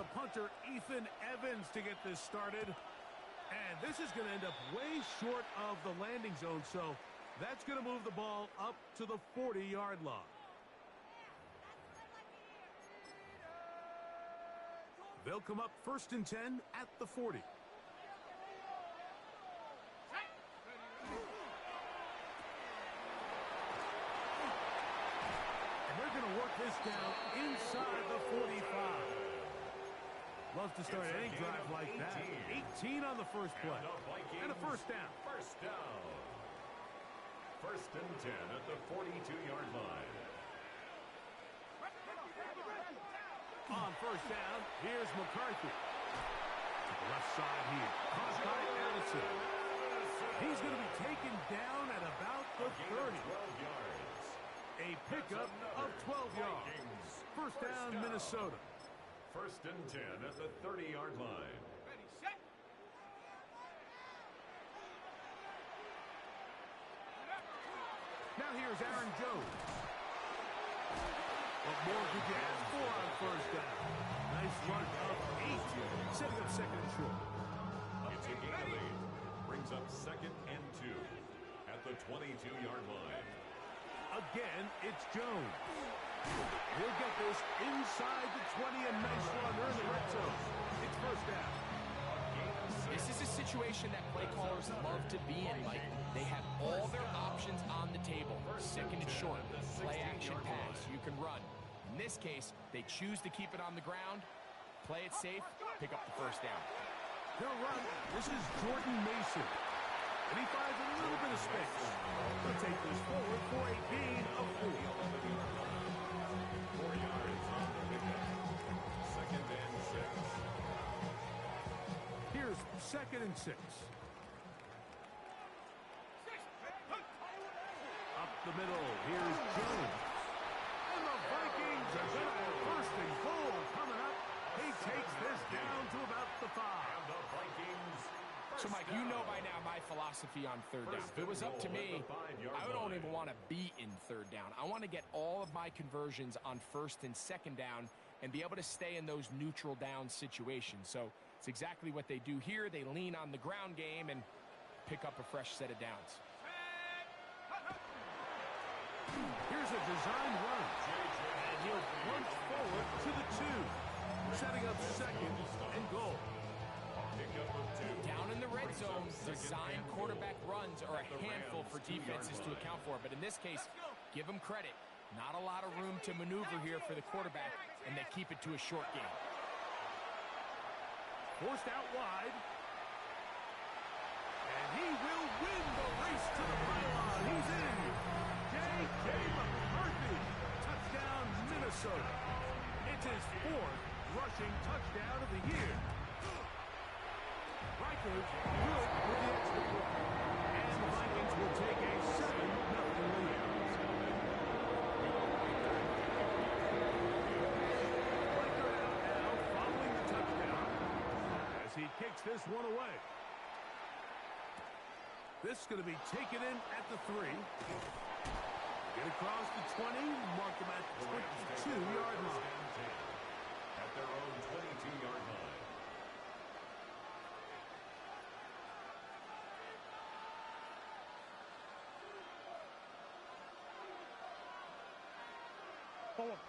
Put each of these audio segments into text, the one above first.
the punter, Ethan Evans, to get this started. And this is going to end up way short of the landing zone, so that's going to move the ball up to the 40-yard line. They'll come up 1st and 10 at the 40. And they're going to work this down inside the 45. Love to start any drive like that. 18 on the first play. And a first down. First down. 1st and 10 at the 42-yard line. On first down, here's McCarthy. To the left side here. Caught by Addison. He's going to be taken down at about the 30. A pickup of 12 yards. First down, Minnesota. 1st and 10 at the 30-yard line. Ready, set. Now here's Aaron Jones. What more could you ask for on first down? Nice run of 8, setting up 2nd and short. It's a gain of 8. Brings up 2nd and 2 at the 22-yard line. Again, it's Jones. He'll get this inside the 20, a nice run. They're in the red zone. It's first down. This is a situation that play callers love to be in, Mike. They have all their options on the table. 2nd and short, play action pass, you can run. In this case, they choose to keep it on the ground, play it safe, pick up the first down. They'll run. This is Jordan Mason. And he finds a little bit of space. He'll take this forward for a gain of 4. 4 yards on the pickup. 2nd and 6. Here's 2nd and 6. Up the middle, here's Jones. And the Vikings are going to have 1st and goal coming up. He takes this down to about the 5. And the Vikings. So, Mike, you know by now my philosophy on 3rd down. If it was up to me, I don't even want to be in 3rd down. I want to get all of my conversions on 1st and 2nd down and be able to stay in those neutral down situations. So it's exactly what they do here. They lean on the ground game and pick up a fresh set of downs. Here's a design run. And he'll punch forward to the 2. Setting up 2nd and goal. Down in the red zone, design quarterback runs are a handful for defenses to account for. But in this case, give them credit. Not a lot of room to maneuver here for the quarterback, and they keep it to a short game. Forced out wide. And he will win the race to the pylon. He's in. J.J. McCarthy. Touchdown, Minnesota. It's his 4th rushing touchdown of the year. Rikers good with the extra point. And the Vikings will take a 7-0 lead. Riker out now following the touchdown as he kicks this one away. This is going to be taken in at the 3. Get across the 20, mark them at the 22-yard line. At their own 22-yard line. Forward.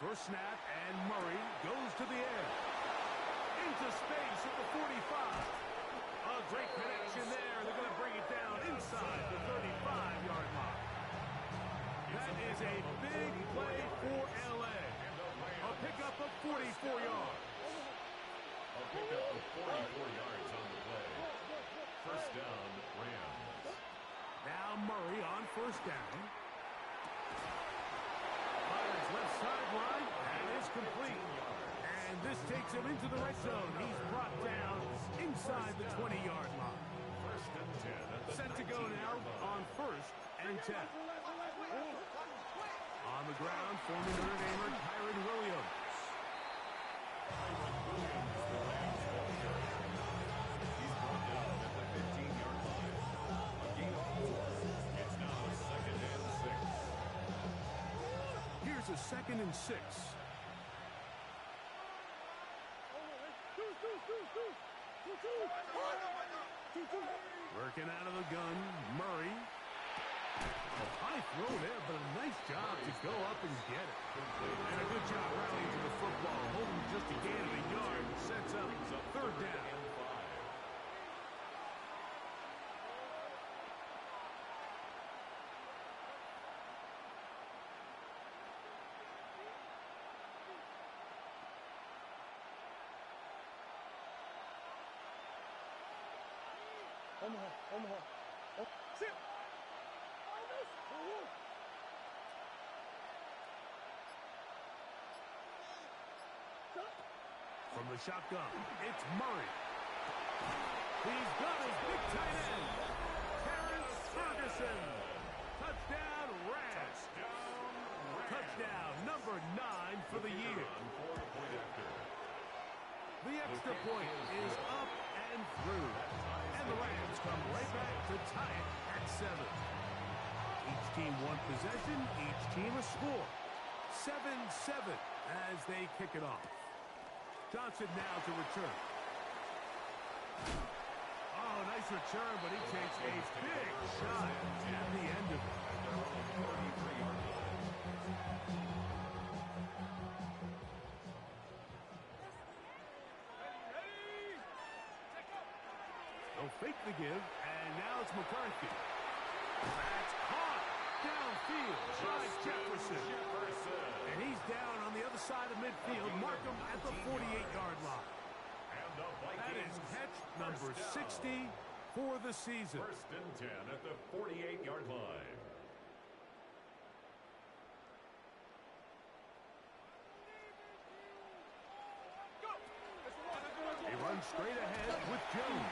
First snap, and Murray goes to the air. Into space at the 45. A great connection there. They're going to bring it down inside the 35-yard line. That is a big play for L.A. A pickup of 44 yards. A pickup of 44 yards on the play. First down, Rams. Now Murray on first down. Fires left sideline, and it's complete. And this takes him into the red zone. He's brought down inside the 20-yard line. First and 10 at the Set to go now on 1st and 10. On the ground, former Notre Damer Kyren Williams. He's brought down at the 15-yard line. a 2nd and 6. Working out of the gun, Murray. A high throw there, but a nice job to go up and get it. And a good job rallying to the football. Holding just a gain of a yard. Sets up 3rd down. From the shotgun, it's Murray. He's got his big tight end, Terrence Ferguson. Touchdown, Rams. Touchdown, number 9 for the year. The extra point is up and through. And the Rams come right back to tie it at 7. Each team one possession, each team a score. 7-7 as they kick it off. Johnson now to return. Oh, nice return, but he takes a big shot at the end of it. They'll fake the give, and now it's McCarthy. That's caught downfield by Jefferson. And he's down on the other side of midfield. Mark him at the 48-yard line. That is catch number 60 for the season. 1st and 10 at the 48-yard line. He runs straight ahead with Jones.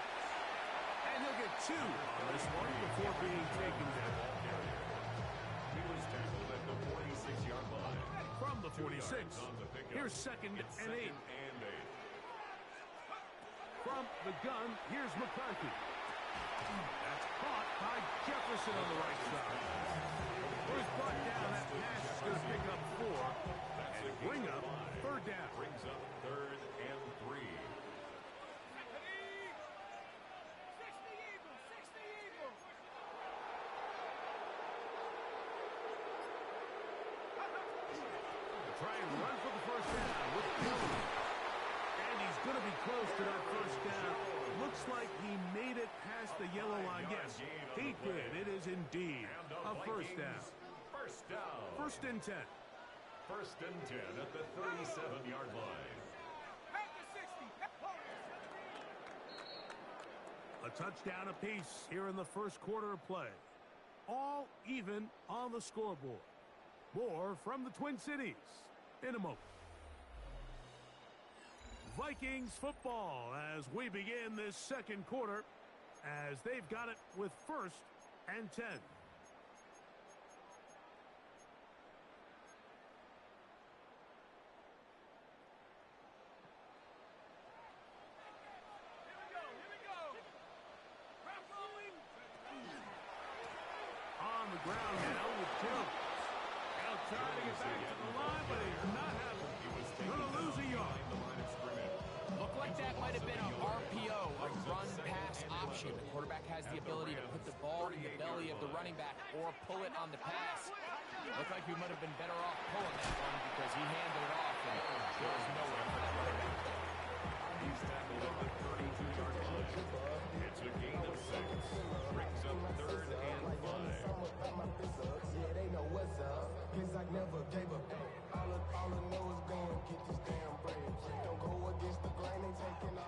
And he'll get 2 on this one before being taken down. He was tackled at the 46-yard line. From the 46, here's 2nd and 8. From the gun, here's McCarthy. That's caught by Jefferson on the right side. He's brought down. That pass is going to pick up 4 and bring up 3rd down. Brings up 3rd and 3. Try and run for the 1st down with Jones. And he's going to be close to that 1st down. Looks like he made it past the yellow line. Yes, he did. It is indeed a 1st down. 1st down. 1st and 10. 1st and 10 at the 37-yard line. A touchdown apiece here in the 1st quarter of play. All even on the scoreboard. More from the Twin Cities in a moment. Vikings football as we begin this 2nd quarter as they've got it with 1st and 10. On the ground now with Jones. Now trying to get back to the line, but he's not having it. Going to lose a yard. Looked like that might have been an RPO, a run-pass option. The quarterback has the ability to put the ball in the belly of the running back or pull it on the pass. Looked like he might have been better off pulling that one because he handed it off and there was nowhere for that running back. He's tackled at the 32-yard line. It's a gain of 6. Brings up 3rd and 5.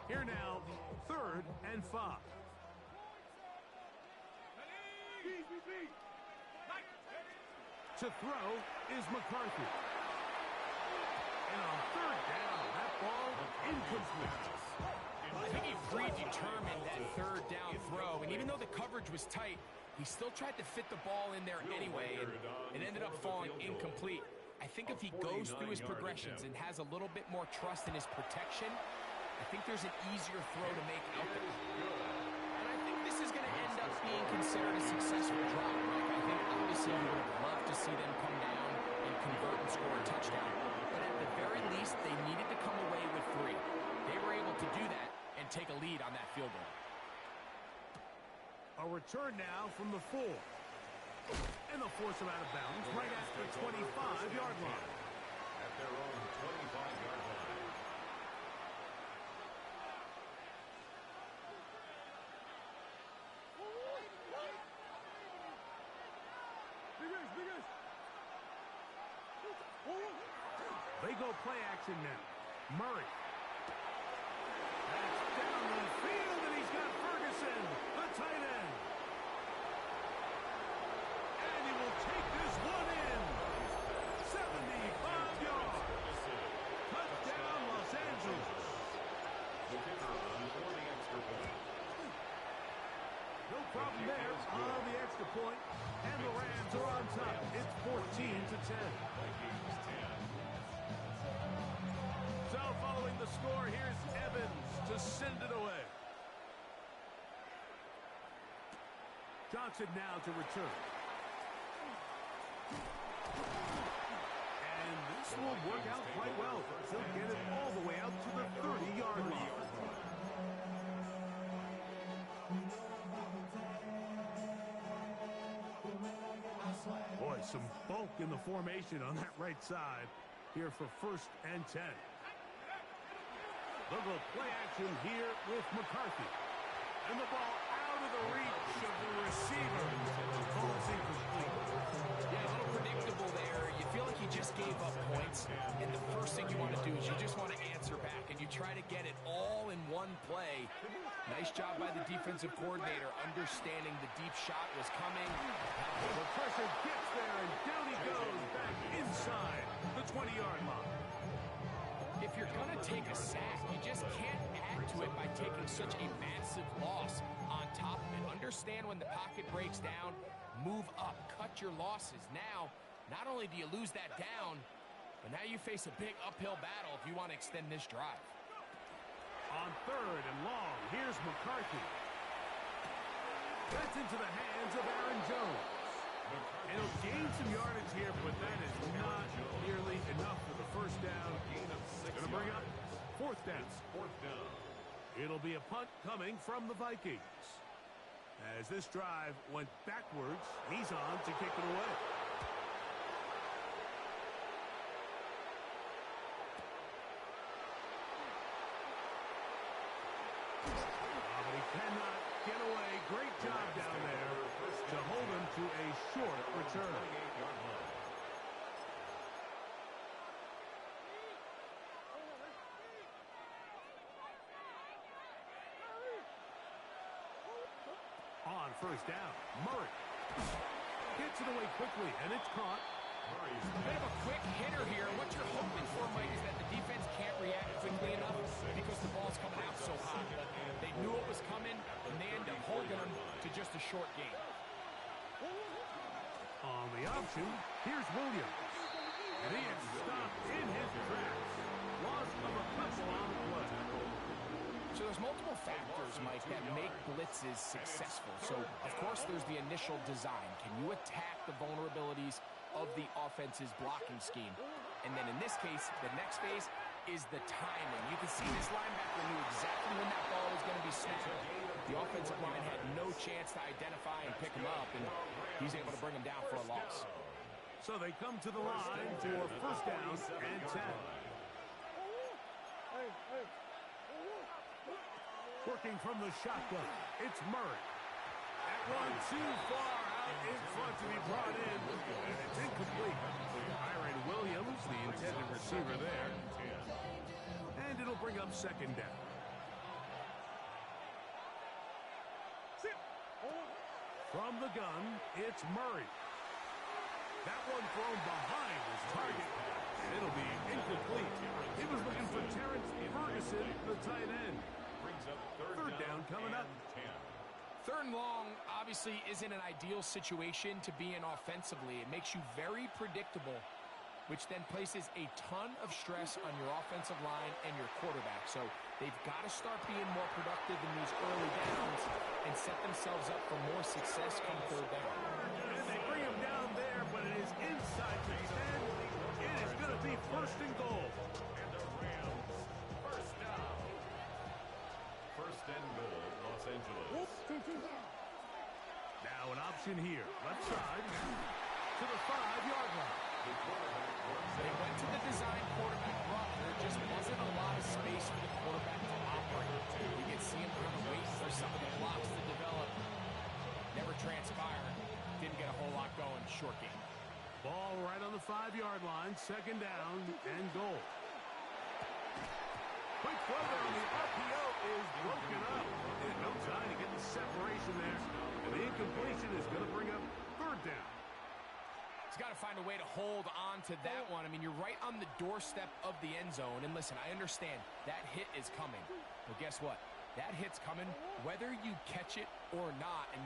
Here now, 3rd and 5. To throw is McCarthy. And on 3rd down, that ball incomplete. I think he predetermined that 3rd down throw, and even though the coverage was tight, he still tried to fit the ball in there anyway, and it ended up falling incomplete. I think if he goes through his progressions and has a little bit more trust in his protection, I think there's an easier throw to make out there. And I think this is going to end up being considered a successful drop. Like, I think obviously you would love to see them come down and convert and score a touchdown. But at the very least, they needed to come away with 3. They were able to do that and take a lead on that field goal. A return now from the 4. And they'll force him out of bounds right at the 25-yard line. At their own 25-yard line. They go play action now. Murray. That's down the field, and he's got Ferguson, the tight end. And he will take this one in. 75 yards. Touchdown, Los Angeles. The kicker for the extra point. No problem there on the extra point. And the Rams are on top. It's 14-10. Vikings 10. So following the score, here's Evans to send it away. Johnson now to return. And this will work out quite well. He'll get it all the way out to the 30-yard line. Boy, some bulk in the formation on that right side here for 1st and 10. They'll go play action here with McCarthy. And the ball out of the reach of the receiver. The ball's incomplete. Yeah, a little predictable there. You feel like you just gave up points, and the first thing you want to do is you just want to answer back, and you try to get it all in one play. Nice job by the defensive coordinator, understanding the deep shot was coming. The pressure gets there, and down he goes back inside the 20-yard line. If you're going to take a sack, you just can't add to it by taking such a massive loss on top of it. Understand when the pocket breaks down, move up, cut your losses. Now, not only do you lose that down, but now you face a big uphill battle if you want to extend this drive. On 3rd and long, here's McCarthy. That's into the hands of Aaron Jones. And he'll gain some yardage here, but that is not nearly enough for the first down. Going to bring up 4th down. 4th down. It'll be a punt coming from the Vikings. As this drive went backwards, he's on to kick it away. But he cannot get away. Great job down there to hold him to a short return. 28-yard line. On 1st down, Murray gets it away quickly, and it's caught. They have a quick hitter here. What you're hoping for, Mike, is that the defense can't react quickly enough because the ball's coming out so hot. They knew it was coming, and they end up holding them to just a short gain. On the option, here's Williams. And he is stopped in his tracks. Loss of a couple on the play. So there's multiple factors, Mike, that make blitzes successful. So, of course, there's the initial design. Can you attack the vulnerabilities of the offense's blocking scheme? And then in this case, the next phase is the timing. You can see this linebacker knew exactly when that ball was going to be snapped. The offensive line had no chance to identify and pick him up, and he's able to bring him down for a loss. So they come to the line for 1st down and 10. Working from the shotgun, it's Murray. That one too far out in front to be brought in, and it's incomplete. Kyren Williams, the intended receiver there. And it'll bring up 2nd down. From the gun, it's Murray. That one thrown behind his target, and it'll be incomplete. He was looking for Terrence Ferguson, the tight end. Brings up 3rd down coming up. 10. 3rd and long obviously isn't an ideal situation to be in offensively. It makes you very predictable, which then places a ton of stress on your offensive line and your quarterback. So they've got to start being more productive in these early downs and set themselves up for more success come 3rd down. And they bring him down there, but it is inside the 10. action here. Left side to the 5-yard line. They went to the design quarterback run. There just wasn't a lot of space for the quarterback to operate. You can see him kind of waiting for some of the blocks to develop. Never transpired. Didn't get a whole lot going. Short game. Ball right on the 5-yard line. Second down and goal. Quick throw there on the RPO is broken up. And no time to get the separation there. And the incompletion is going to bring up third down. He's got to find a way to hold on to that one. I mean, you're right on the doorstep of the end zone. And listen, I understand that hit is coming. But guess what? That hit's coming whether you catch it or not. And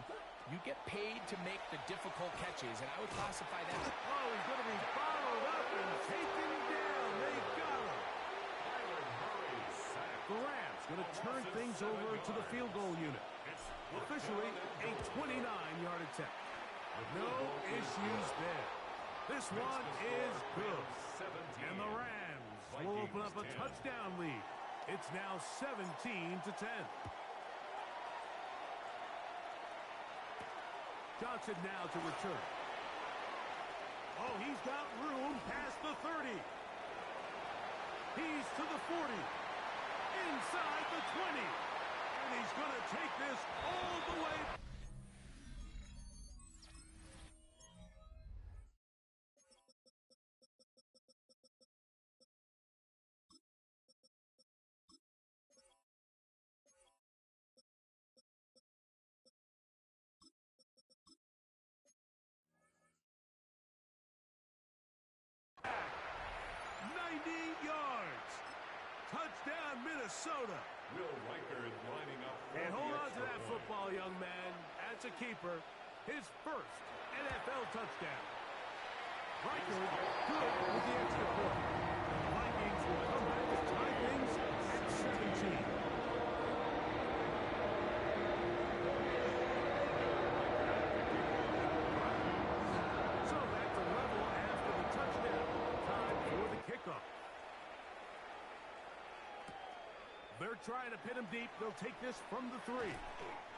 you get paid to make the difficult catches. And I would classify that. Oh, he's going to be followed up and taken down. They got him. The Rams going to turn things over to the field goal unit. Officially a 29-yard attempt. No issues there. This one is good. And the Rams will open up a touchdown lead. It's now 17-10. Johnson now to return. Oh, he's got room past the 30. He's to the 40. Inside the 20. And he's going to take this all the way. Touchdown, Minnesota. Will Reichard lining up. And hold on to that football, young man. That's a keeper. His first NFL touchdown. Reichard good with the extra point. The Vikings will come back to tie things at 17. So back to level after the touchdown. Time for the kickoff. They're trying to pin him deep. They'll take this from the 3.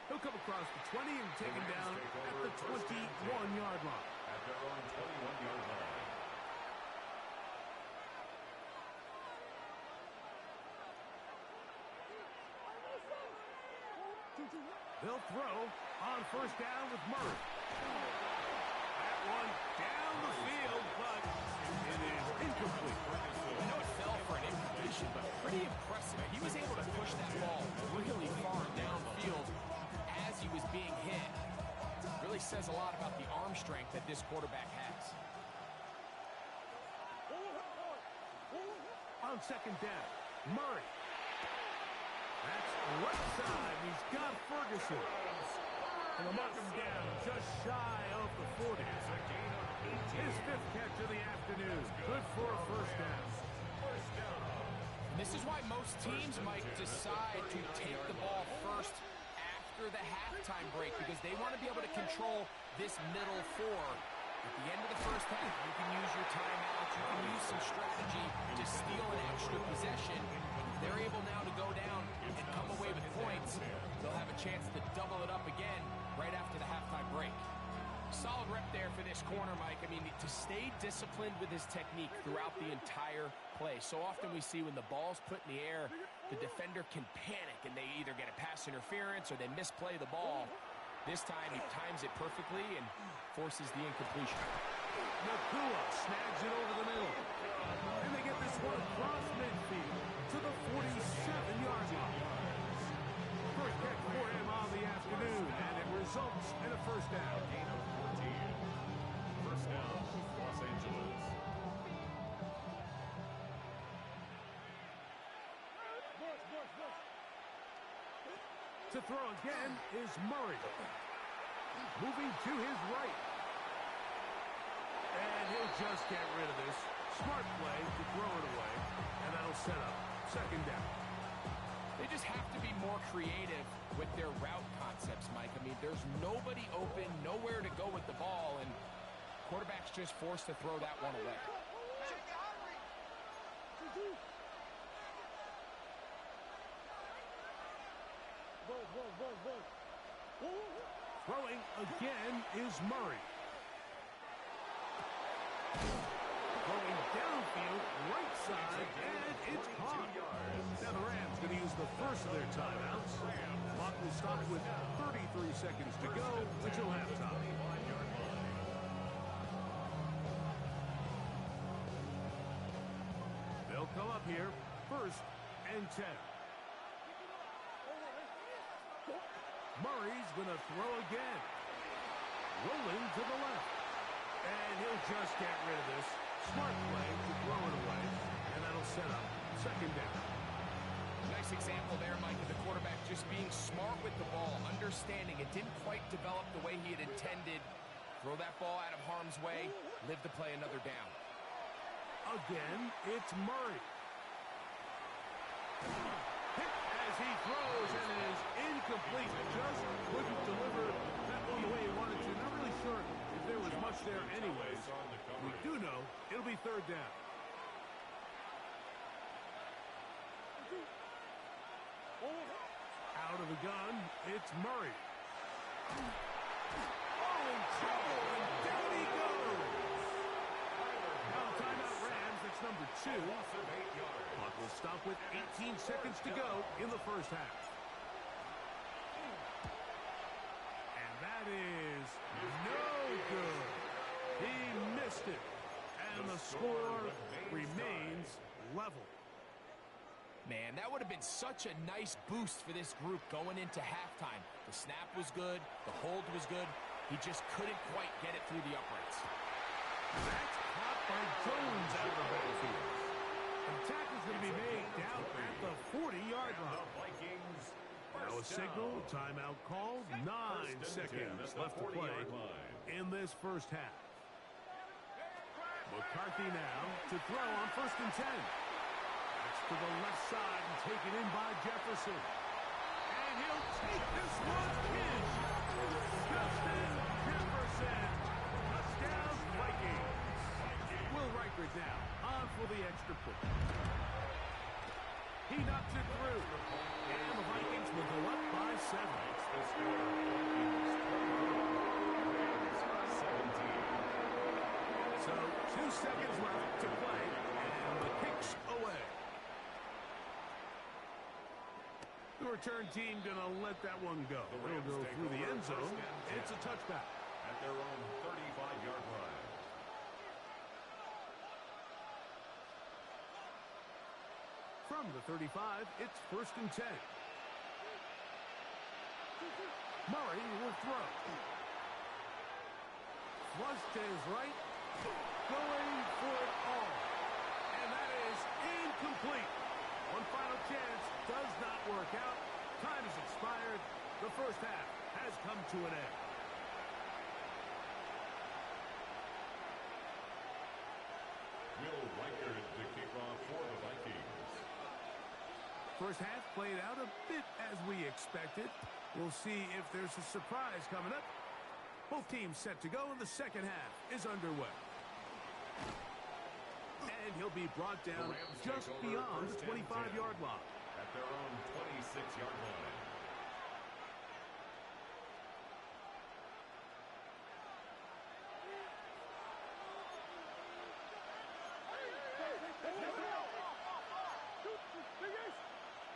He'll come across the 20 and taken down at the 21-yard line. At their own 21-yard line. They'll throw on first down with Murray. That one down the field, but it is incomplete. I know it fell for an incompletion, but pretty impressive. He was able to push that ball really far downfield as he was being hit. Really says a lot about the arm strength that this quarterback has. On second down, Murray. That's right side. He's got Ferguson. And they'll mark him down just shy of the 40. His 5th catch of the afternoon. Good for a first down. This is why most teams might decide to take the ball first after the halftime break, because they want to be able to control this middle 4. At the end of the first half, you can use your timeout, you can use some strategy to steal an extra possession. If they're able now to go down and come away with points, they'll have a chance to double it up again right after the halftime break. Solid rep there for this corner, Mike. I mean, to stay disciplined with his technique throughout the entire play. So often we see when the ball's put in the air, the defender can panic and they either get a pass interference or they misplay the ball. This time he times it perfectly and forces the incompletion. Nakua snags it over the middle. And they get this one across midfield to the 47-yard line. First catch for him on the afternoon, and it results in a first down. First down, Los Angeles. To throw again is Murray. Moving to his right. And he'll just get rid of this. Smart play to throw it away. And that'll set up second down. They just have to be more creative with their route concepts, Mike. I mean, there's nobody open, nowhere to go with the ball, and quarterback's just forced to throw that one away. Throwing again is Murray. Throwing downfield, right side, and it's caught. Now the Rams going to use the first of their timeouts. Clock will stop with 33 seconds to go until halftime. They'll come up here, 1st and 10. Murray's going to throw again. Rolling to the left. And he'll just get rid of this. Smart play to throw it away. And that'll set up 2nd down. Nice example there, Mike, of the quarterback just being smart with the ball, understanding it didn't quite develop the way he had intended. Throw that ball out of harm's way, live to play another down. Again, it's Murray. Hit as he throws, and it is incomplete. Just couldn't deliver that one the way he wanted to. Not really sure if there was much there anyways. We do know it'll be 3rd down. Out of the gun, it's Murray. Oh, in trouble, and down he goes. Now timeout Rams, that's number 2. Clock will stop with 18 seconds to go in the 1st half. And that is no good. He missed it. And the score remains level. Man, that would have been such a nice boost for this group going into halftime. The snap was good. The hold was good. He just couldn't quite get it through the uprights. That's caught by Jones out of the backfield. The tackle's going to be made down at the 40-yard line. Now a signal, timeout called, 9 seconds left to play in this 1st half. McCarthy now to throw on 1st and 10. That's to the left side and taken in by Jefferson. And he'll take this one in. Justin Jefferson. Touchdown, Vikings. Will Riker down on for the extra point. He knocks it through. And the Vikings will go up by 7. So 2 seconds left to play, and the kick's away. The return team going to let that one go. It'll go through the end zone. It's a touchback. At their own 35-yard line. From the 35, it's 1st and 10. Murray will throw. Flush to his right. Going for it all. And that is incomplete. One final chance does not work out. Time has expired. The 1st half has come to an end. Will Riker to kick off for the Vikings. 1st half played out a bit as we expected. We'll see if there's a surprise coming up. Both teams set to go, and the 2nd half is underway. And he'll be brought down just beyond the 25-yard line. At their own 26-yard line.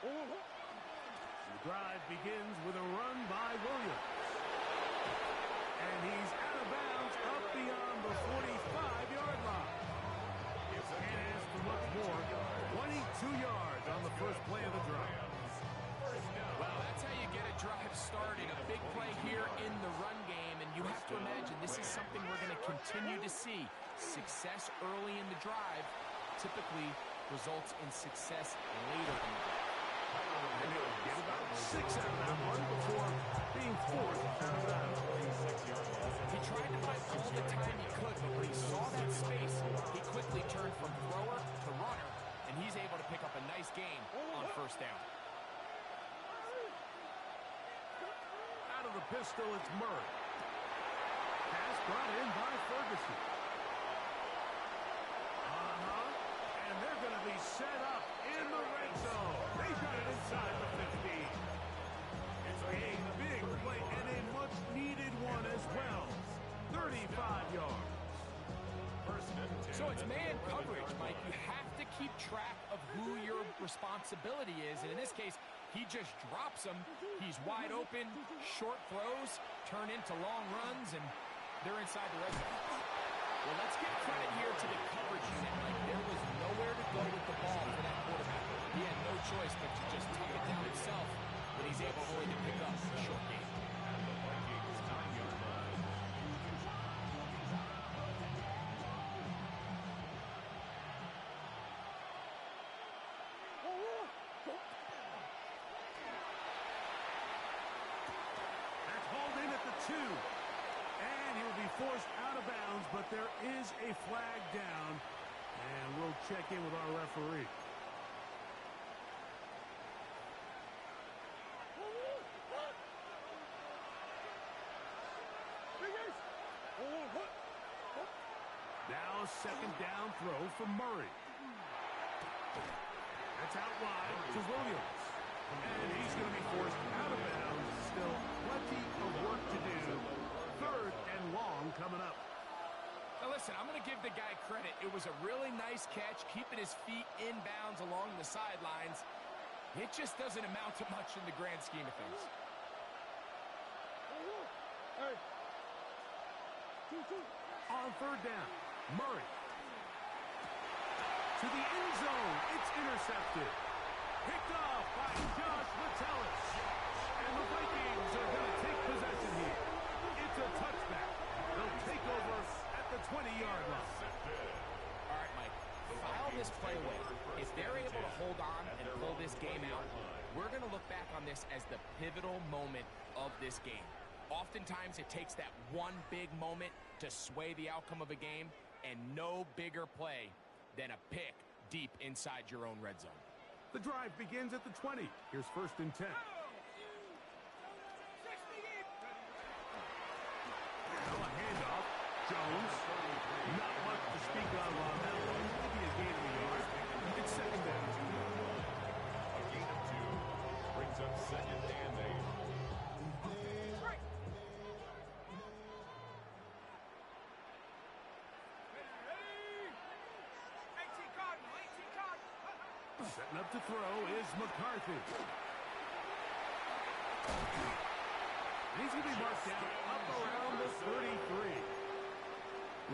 The drive begins with a run by Williams. And he's out of bounds up beyond the 45-yard line. And as for much more, 22 yards on the first play of the drive. Well, that's how you get a drive started. A big play here in the run game, and you have to imagine this is something we're going to continue to see. Success early in the drive typically results in success later in the drive. And he'll get about 6 out of that one before being forced out of bounds. He tried to find all the time he could, but when he saw that space, he quickly turned from thrower to runner, and he's able to pick up a nice gain on 1st down. Out of the pistol, it's Murray. Pass brought in by Ferguson. And they're going to be set up in the red zone. They got it inside the 15. It's a big play and a much-needed it's man coverage, Mike. You have to keep track of who your responsibility is. And in this case, he just drops him. He's wide open. Short throws turn into long runs, and they're inside the red zone. Well, let's give credit here to the coverage unit. Like, there was nowhere to go with the ball for that quarterback. He had no choice but to just tuck it down himself when he's able only to pick up a short game. That's hauled in at the 2. And he'll be forced out of bounds, but there is a flag down. And we'll check in with our referee. Now second down throw for Murray. That's out wide to Williams. And he's going to be forced out of bounds. Still plenty of work to do. Third and long coming up. Now listen, I'm going to give the guy credit. It was a really nice catch, keeping his feet in bounds along the sidelines. It just doesn't amount to much in the grand scheme of things. On third down, Murray. To the end zone. It's intercepted. Picked off by Josh Metellus. And the Vikings are going to take possession here. It's a touchback. They'll take over at the 20-yard line. All right, Mike, file this play away. If they're able to hold on and pull this game out, we're going to look back on this as the pivotal moment of this game. Oftentimes, it takes that one big moment to sway the outcome of a game, and no bigger play than a pick deep inside your own red zone. The drive begins at the 20. Here's first and 10. Now a handoff. Jones. Not much to speak of on that one. Maybe a gain of a yard. It's second down. A gain of 2 brings up second and 8. Setting up to throw is McCarthy. He's going to be marked down up around the 33.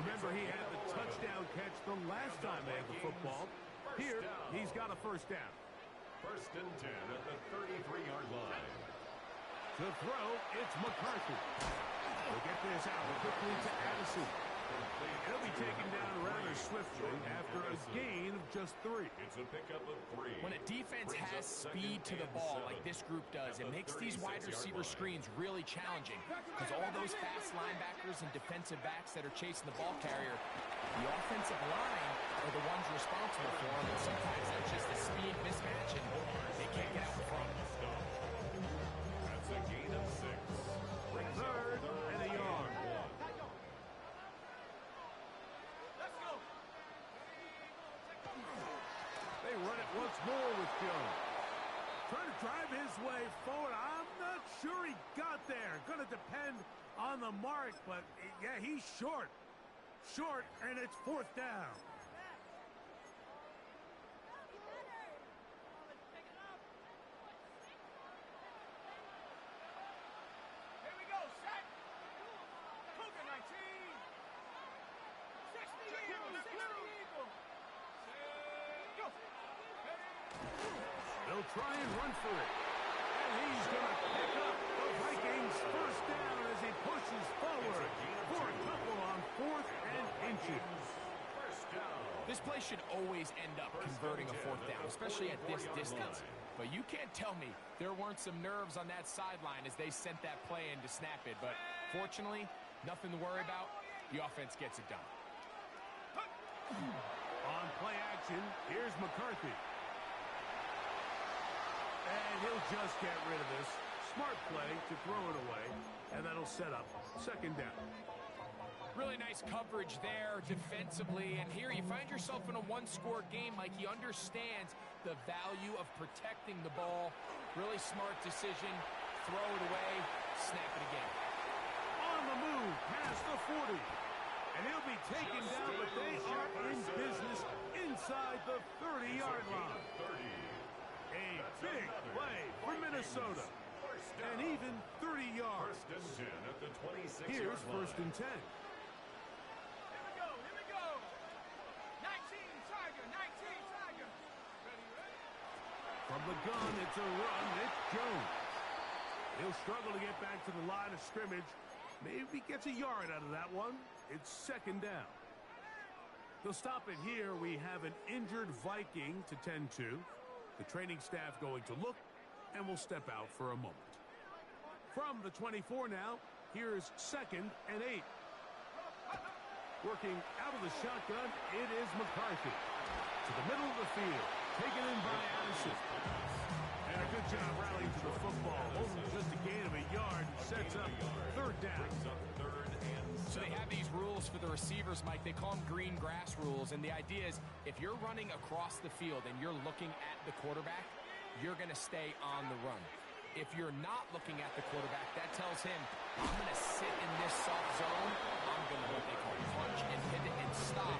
Remember, he had the touchdown catch the last time they had the football. Here, he's got a first down. First and 10 at the 33-yard line. To throw, it's McCarthy. We'll get this out quickly to Addison. He'll be taken down rather swiftly after a gain of just 3. It's a pickup of 3. When a defense has speed to the ball like this group does, it makes these wide receiver screens really challenging because all those fast linebackers and defensive backs that are chasing the ball carrier, the offensive line are the ones responsible for them, and sometimes that's just a speed mismatch, and they can't get out in front. That's a gain of 6. Third and a yard. They run it once more with Jones. Trying to drive his way forward. I'm not sure he got there. Going to depend on the mark, but yeah, he's short. Short, and it's fourth down. They'll try and run for it. And he's going to pick up the Vikings' first down as he pushes forward for a couple on fourth and inches. This play should always end up converting a fourth down, especially at this distance. But you can't tell me there weren't some nerves on that sideline as they sent that play in to snap it. But fortunately, nothing to worry about. The offense gets it done. On play action, here's McCarthy. And he'll just get rid of this. Smart play to throw it away. And that'll set up second down. Really nice coverage there defensively. And here you find yourself in a one-score game. Like, he understands the value of protecting the ball. Really smart decision. Throw it away. Snap it again. On the move past the 40. And he'll be taken down, but they are in for Minnesota. And even 30 yards. First and 10 at the 26-yard Here's line. first and 10. Here we go. 19, Tiger, 19, Tiger. Ready? From the gun, it's a run. It's Jones. He'll struggle to get back to the line of scrimmage. Maybe gets a yard out of that one. It's second down. They'll stop it here. We have an injured Viking to tend to. The training staff going to look, and will step out for a moment. From the 24 now, here's second and 8. Working out of the shotgun, it is McCarthy. To the middle of the field, taken in by Addison. And a good job rallying to the football. Only just a gain of a yard, sets up third down. So they have these rules for the receivers, Mike. They call them green grass rules. And the idea is if you're running across the field and you're looking at the quarterback, you're going to stay on the run. If you're not looking at the quarterback, that tells him, I'm going to sit in this soft zone. I'm going to what they call punch and pivot and stop.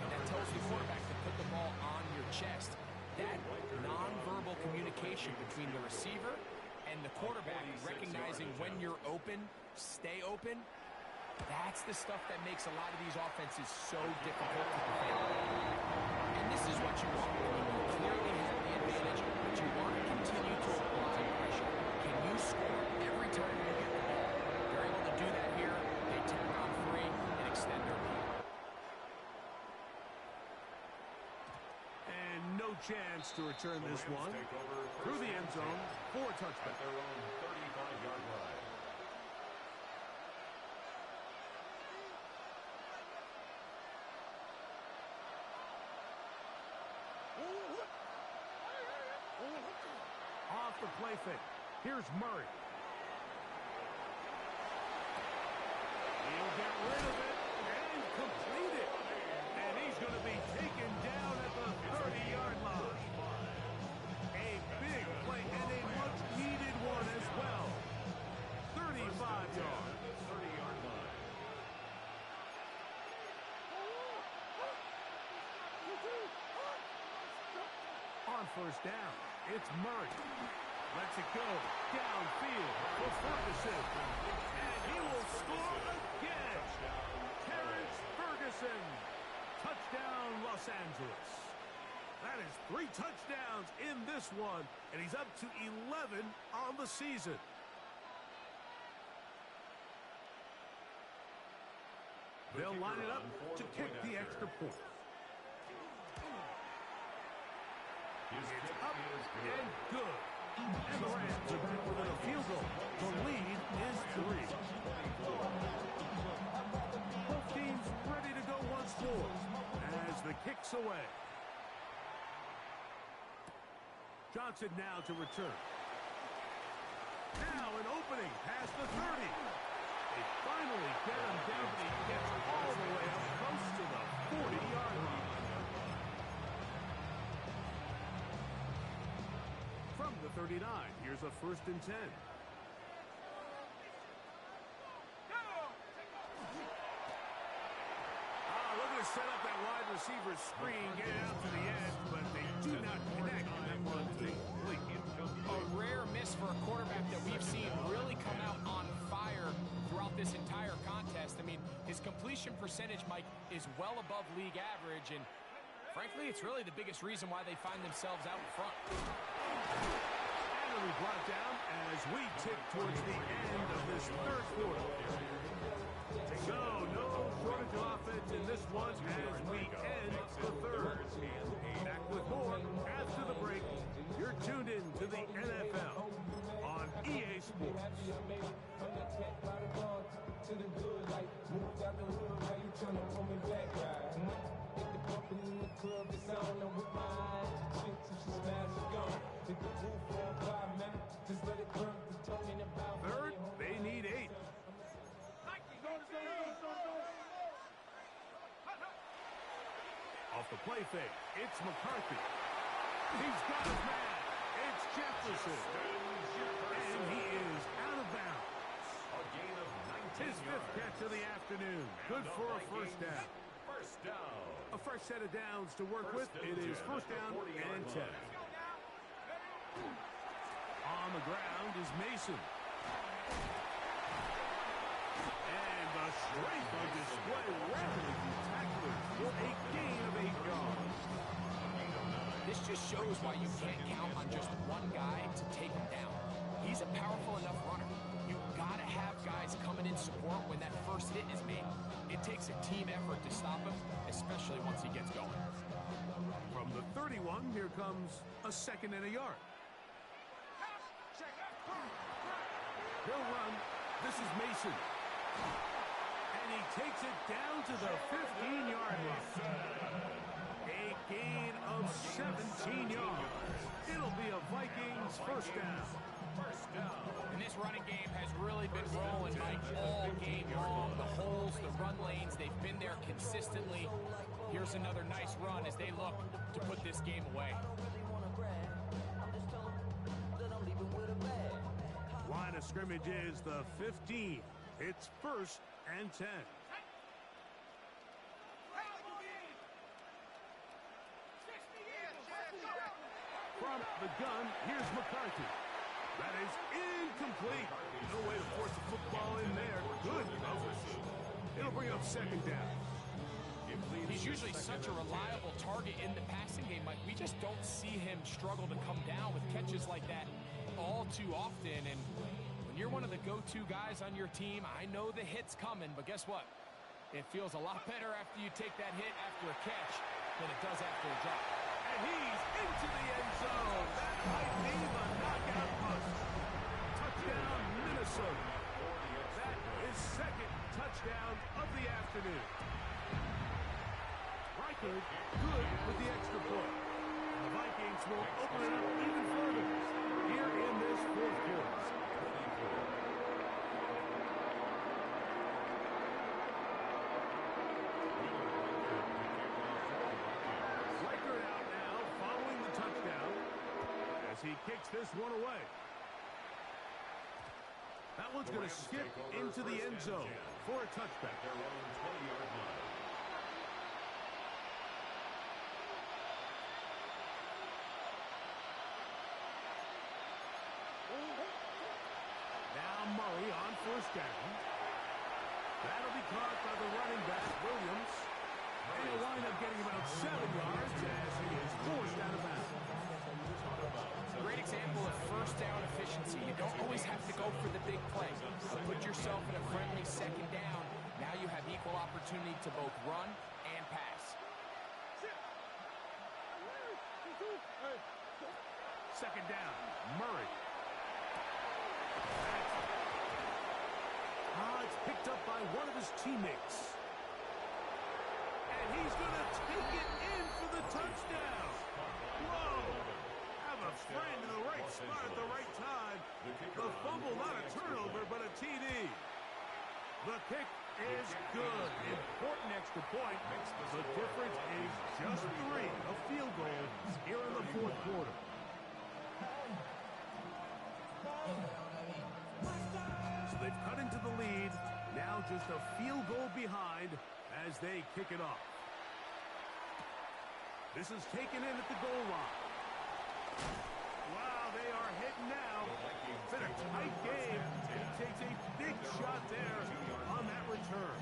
And that tells the quarterback to put the ball on your chest. That nonverbal communication between the receiver and the quarterback, recognizing when you're open, stay open, that's the stuff that makes a lot of these offenses so difficult to defend. And this is what you want. You clearly have the advantage, but you want to continue to apply pressure. Can you score every time you get the ball? They're able to do that here. They tack on 3 and extend their lead. And no chance to return this one. Through the end zone for a touchback. Their own 35-yard line. Off the play fake. Here's Murray. He'll get rid of it and complete it. And he's going to be taken down at the 30-yard line. A big play and a much-needed one as well. 35 yards. 30-yard line. On first down, it's Murray. Lets it go downfield for Ferguson. And he will score again. Terrence Ferguson. Touchdown, Los Angeles. That is 3 touchdowns in this one, and he's up to 11 on the season. They'll line it up to kick the extra point. It's up and good. And the Rams are back within a field goal. The lead is 3. Both teams ready to go once more as the kick's away. Johnson now to return. Now an opening past the 30. They finally get him down, but he gets all the way up close to the 40-yard line. From the 39, here's a first and 10. Looking to set up that wide receiver screen, get it out to the edge, but they do not connect. And that one is incomplete. A rare miss for a quarterback that we've seen really come out on fire throughout this entire contest. I mean, his completion percentage, Mike, is well above league average, and frankly, it's really the biggest reason why they find themselves out in front. And we brought down as we tick towards the end of this third quarter. So, no shortage of offense in this one as we end the third. Back with more after the break. You're tuned in to the NFL on EA Sports. Third, they need 8. Off the play fake, it's McCarthy. He's got his man. It's Jefferson. And he is out of bounds. His 5th catch of the afternoon. Good for a first down. First down. A fresh set of downs to work with. It is first down and 10. On on the ground is Mason. And the strength on display rapidly through tacklers for a gain of 8 yards. This just shows why you can't count on just one guy to take him down. He's a powerful enough runner. You've got to have guys coming in support when that first hit is made. It takes a team effort to stop him, especially once he gets going. From the 31, here comes a 2nd and a yard. He'll run. This is Mason. And he takes it down to the 15-yard line. A gain of 17 yards. It'll be a Vikings first down. And this running game has really been rolling, Mike, all game long. The holes, the run lanes, they've been there consistently. Here's another nice run as they look to put this game away. Line of scrimmage is the 15. It's 1st and 10. From the gun, here's McCarthy. That is incomplete. No way to force the football in there. Good coverage. It'll bring up 2nd down. He's usually such a reliable target in the passing game, Mike. We just don't see him struggle to come down with catches like that all too often. And when you're one of the go-to guys on your team, I know the hit's coming, but guess what? It feels a lot better after you take that hit after a catch than it does after a drop. And he's into the end zone. That might be the knockout bust. Touchdown, Minnesota. That is 2nd touchdown of the afternoon. Reichard good with the extra point. And the Vikings will open it up even further here in this 4th quarter. Reichard out now following the touchdown as he kicks this one away. That one's going to skip into the end zone for a touchback. Now Murray on 1st down. That'll be caught by the running back, Williams. And he'll wind up getting about 7 yards as he is forced out of bounds. Great example of first down efficiency. You don't always have to go for the big play. But put yourself in a friendly 2nd down. Now you have equal opportunity to both run and pass. 2nd down, Murray. It's picked up by one of his teammates. And he's going to take it in for the touchdown. Whoa! Have a friend in the right spot at the right time. The fumble, not a turnover, but a TD. The kick is good. Important extra point. The difference is just 3. A field goal here in the 4th quarter. So they've cut into the lead. Now just a field goal behind as they kick it off. This is taken in at the goal line. Wow, they are hitting now. It's been a tight game. He takes a big shot there on that return.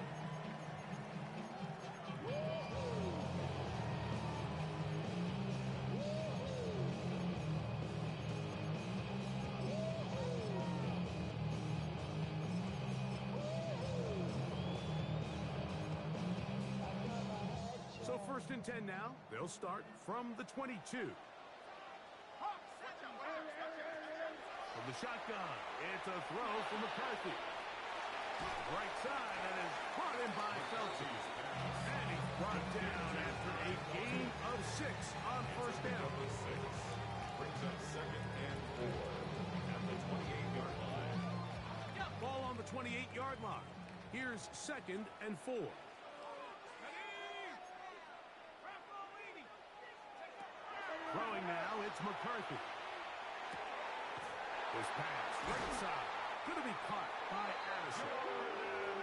So 1st and 10 now. They'll start from the 22. From the shotgun, it's a throw from McCarthy. Right side, that is brought in by Felty. And he's brought down after a gain of 6 on 1st down. Brings up 2nd and 4 at the 28-yard line. Ball on the 28-yard line. Here's 2nd and 4. Throwing now, it's McCarthy. This pass, right side, going to be caught by Addison.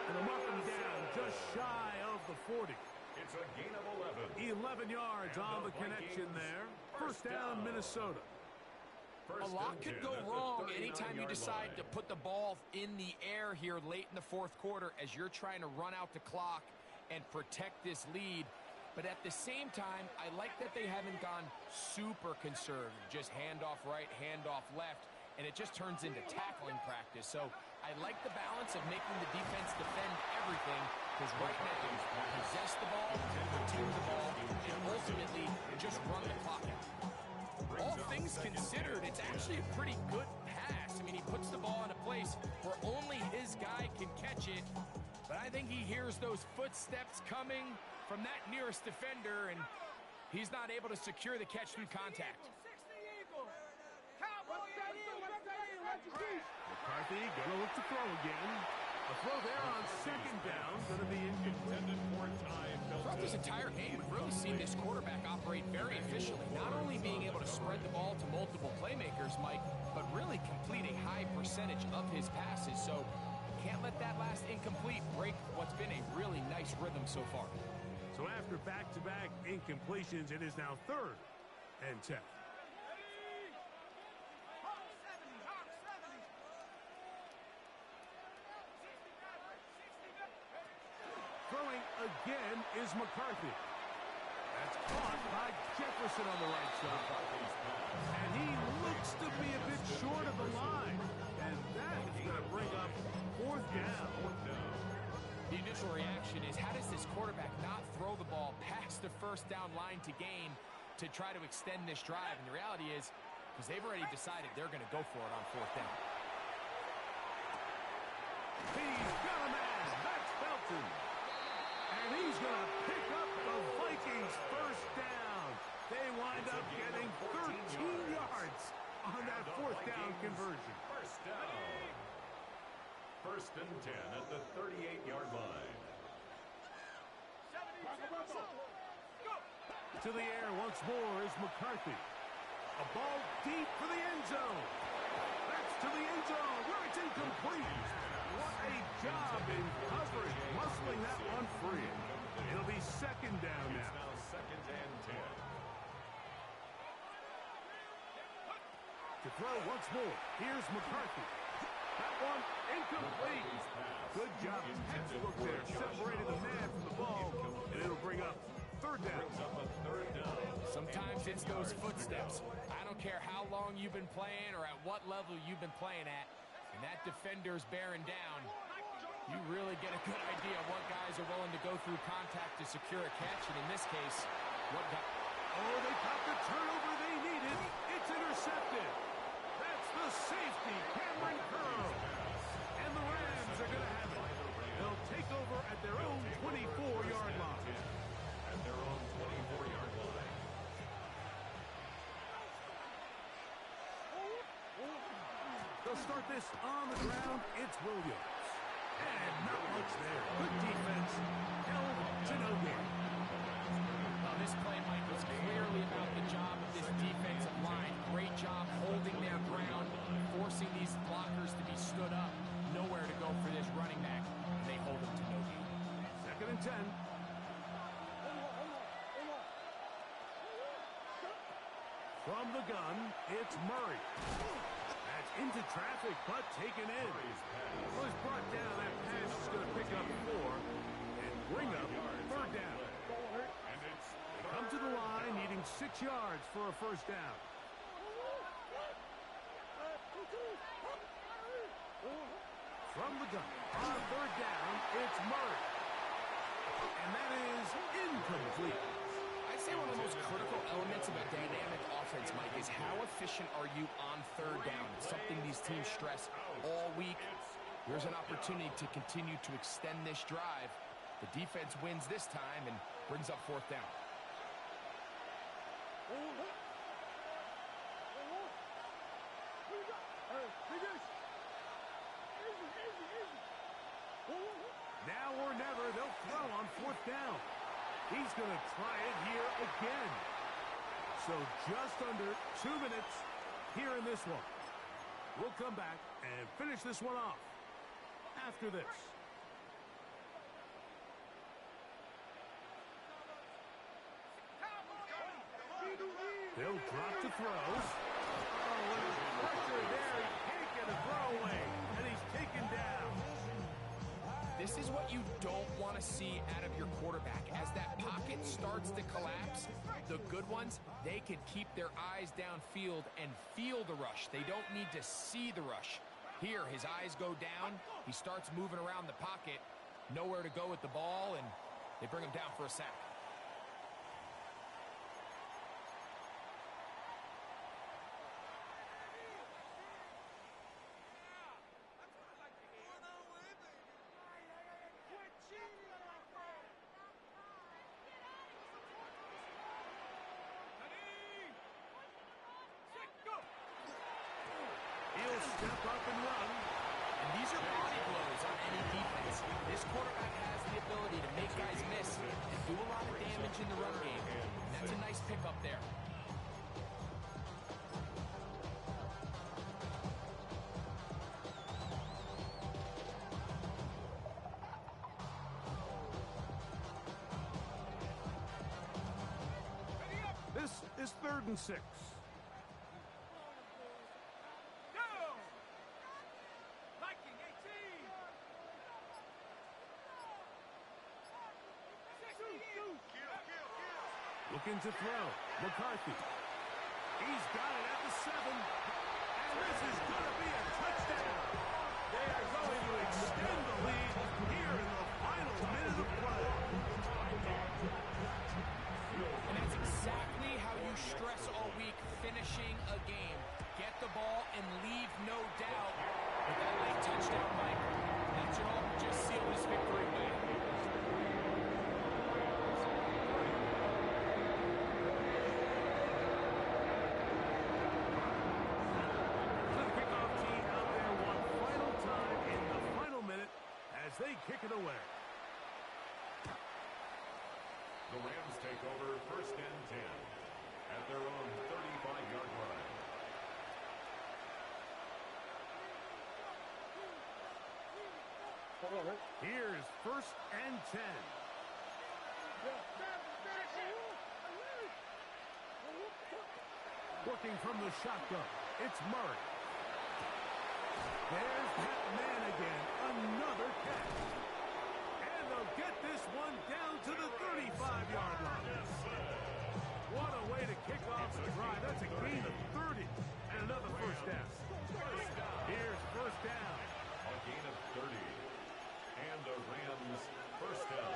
And they'll mark him down just shy of the 40. It's a gain of 11. 11 yards on the connection there. First down, Minnesota. A lot could go wrong anytime you decide to put the ball in the air here late in the fourth quarter as you're trying to run out the clock and protect this lead. But at the same time, I like that they haven't gone super conservative, just handoff right, handoff left, and it just turns into tackling practice. So I like the balance of making the defense defend everything, because right now, possess the ball, protect the ball, and ultimately just run the clock out. All things considered, it's actually a pretty good pass. I mean, he puts the ball in a place where only his guy can catch it, but I think he hears those footsteps coming from that nearest defender, and he's not able to secure the catch through contact. McCarthy gonna look to throw again. A throw there on second down, gonna be incomplete. Throughout this entire game, we've really seen this quarterback operate very efficiently, not only being able to spread the ball to multiple playmakers, Mike, but really complete a high percentage of his passes. So can't let that last incomplete break what's been a really nice rhythm so far. So after back-to-back incompletions, it is now 3rd and 10. Throwing again is McCarthy. That's caught by Jefferson on the right side. And he looks to be a bit short of the line. And that is going to bring up 4th down. The initial reaction is, how does this quarterback not throw the ball past the first down line to gain to try to extend this drive? And the reality is, because they've already decided they're going to go for it on 4th down. He's got a man. That's Felton. And he's going to pick up the Vikings' 1st down. They wind up getting 13 yards on that 4th down conversion. 1st down. 1st and 10 at the 38-yard line. To the air once more is McCarthy. A ball deep for the end zone. That's to the end zone where it's incomplete. What a job in coverage, muscling that one free. It'll be 2nd down now. It's now 2nd and 10. To throw once more, here's McCarthy. That one incomplete. Good job. Textbook there. Separated the man from the ball. And it'll bring up 3rd down. Sometimes it's those footsteps. I don't care how long you've been playing or at what level you've been playing at. And that defender's bearing down. You really get a good idea of what guys are willing to go through contact to secure a catch. And in this case, what got... Oh, they got the turnover they needed. It's intercepted. That's the safety, Cameron Curl. And the Rams are going to have it. They'll take over at their own 24-yard line. At their own 24-yard line. They'll start this on the ground. It's Williams. And not much there. Good defense. Held to no gain. This play, Mike, was clearly about the job of this defensive line. Great job holding their ground, forcing these blockers to be stood up. Nowhere to go for this running back. And they hold him to no gain. 2nd and 10. From the gun, it's Murray. That's into traffic, but taken in. Was brought down. That pass is going to pick up 4 and bring up 3rd down. They come to the line, needing 6 yards for a 1st down. From the gun, on 3rd down, it's Murray. And that is incomplete. I'd say one of the most critical elements of a dynamic offense, Mike, is how efficient are you on 3rd down? It's something these teams stress all week. Here's an opportunity to continue to extend this drive. The defense wins this time and brings up 4th down. Now or never, they'll throw on 4th down. He's going to try it here again. So just under 2 minutes here in this one. We'll come back and finish this one off after this. They'll drop to throw. Oh, pressure there. He can't get a throwaway, and he's taken down. This is what you don't want to see out of your quarterback. As that pocket starts to collapse, the good ones, they can keep their eyes downfield and feel the rush. They don't need to see the rush. Here, his eyes go down. He starts moving around the pocket. Nowhere to go with the ball, and they bring him down for a sack. He'll step up and run. And these are body blows on any defense. This quarterback has the ability to make guys miss and do a lot of damage in the run game. That's a nice pickup there. This is 3rd and 6. Looking to throw. McCarthy. He's got it at the 7. And this is going to be a touchdown. They are going to extend the lead here in the final minute of play. And that's exactly how you stress all week, finishing a game. Get the ball and leave no doubt. With that late touchdown, Mike, that should all just seal this victory win. They kick it away. The Rams take over 1st and 10 at their own 35-yard line. Here's 1st and 10. Working from the shotgun, it's Murray. There's that man again, another catch. And they'll get this one down to the 35-yard line. What a way to kick off the drive. That's a gain of 30 and another first down. Here's 1st down. A gain of 30. And the Rams 1st down.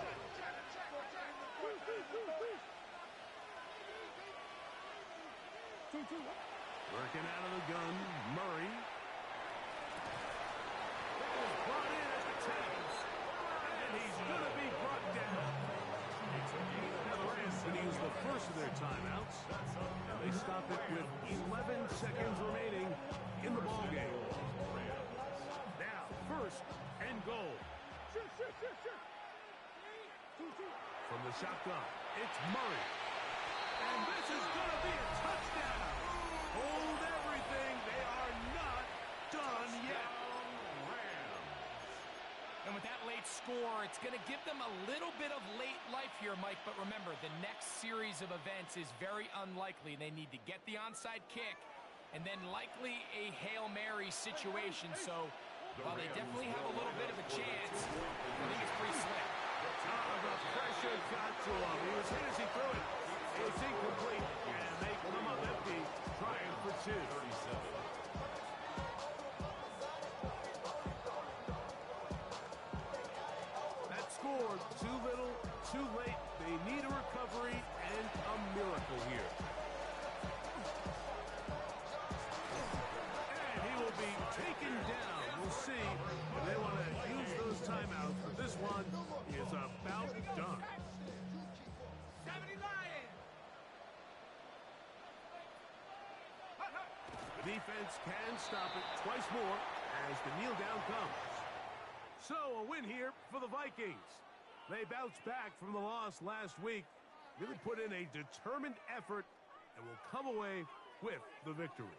Working out of the gun, Murray. Brought in at the 10. And he's going to be brought down. Now the Rams going to use the first of their timeouts. And they stop it with 11 seconds remaining in the ballgame. Now, 1st and goal. From the shotgun, it's Murray. And this is going to be a touchdown. Hold everything. They are not done yet. And with that late score, it's going to give them a little bit of late life here, Mike. But remember, the next series of events is very unlikely. They need to get the onside kick and then likely a Hail Mary situation. So while they definitely have a little bit of a chance, I think it's pretty slim. The pressure got to him. He was hit as he threw it. It's incomplete. And they come up empty, trying for 2. 37. Scored too little, too late. They need a recovery and a miracle here. And he will be taken down. We'll see if they want to use those timeouts, but this one is about done. The defense can stop it twice more as the kneel down comes. So, a win here for the Vikings. They bounced back from the loss last week, really put in a determined effort, and will come away with the victory.